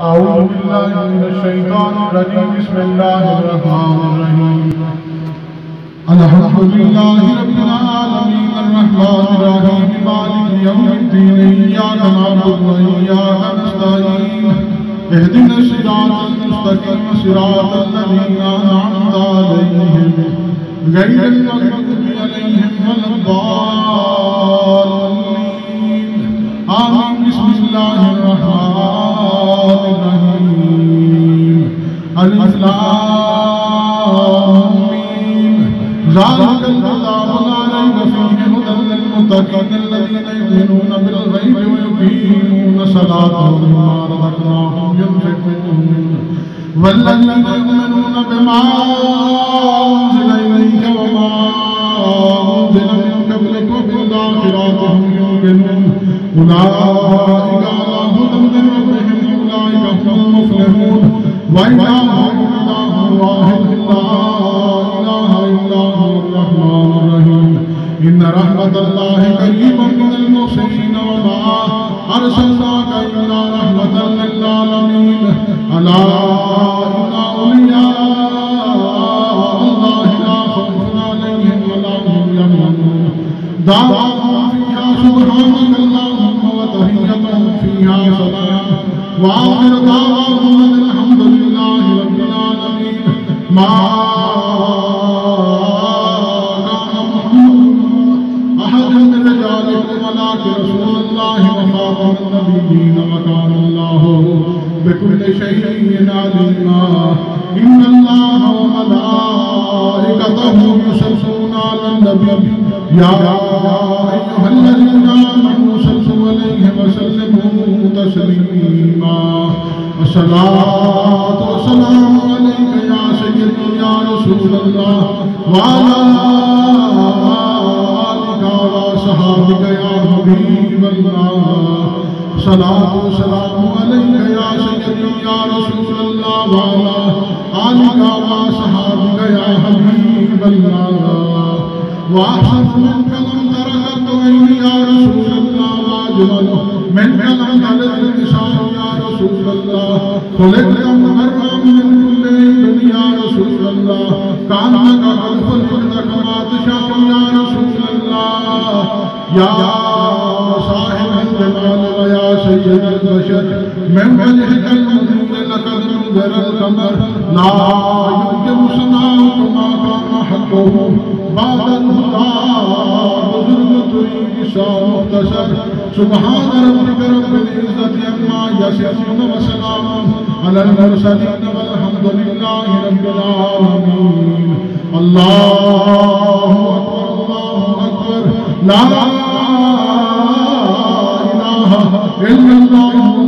أعوذ بالله من الشيطان الرجيم بسم الله الرحمن الرحيم الحمد لله رب العالمين الرحمن الرحيم مالك يوم الدين إياك نعبد وإياك نستعين اهدنا الصراط المستقيم صراط الذين أنعمت عليهم غير المغضوب عليهم ولا الضالين آمين بسم الله الرحمن الرحيم ألف لام ميم ذلك الكتاب لا ريب فيه هدى للمتقين الذين يؤمنون بالغيب ويقيمون الصلاة ومما رزقناهم ينفقون والذين يؤمنون بما أنزل إليك وما أنزل من قبلك وبالآخرة هم يوقنون أولئك على هدى من ربهم أولئك هم المفلحون وإلهكم إله واحد لا إله إلا هو الرحمن الرحيم إن رحمة الله قريب من المحسنين وما أرسلناك إلا رحمة للعالمين ألا إن أولياء الله لا خوف عليهم ولا هم يحزنون دعواهم فيها سبحانك اللهم وتحيتهم فيها سلام وآخر دعواهم أن الحمد لله رب العالمين ما رسول الله وخاتم النبيين وكان الله بكل شيء عليما إن الله وملائكته يصلون على النبي يا أيها الذين آمنوا صلوا عليه وسلموا تسليما الصلاة والسلام عليك يا سيدي يا رسول الله وعلى صحابك يا حبيب الله صلاة وسلام عليك يا سيدي يا رسول الله وعلى آلك وصحابك يا حبيب الله وأحسن منك لم ترهت عيني يا رسول الله وأجمل منك لم تلد النساء يا رسول الله خلقت مبرأ من كل عيب يا رسول الله كأنك قد خلقت كما تشاء يا رسول الله يا صاحب الجمال ويا سيد البشر من وجهك المنير لقد نذر القمر لا يمكن صنعه ما كان حقه بعد الهدى بزرگة إنسان مختصر سبحان ربك رب العزة عما يصفون وسلام على المرسلين والحمد لله رب العالمين الله أكبر لا إله إلا الله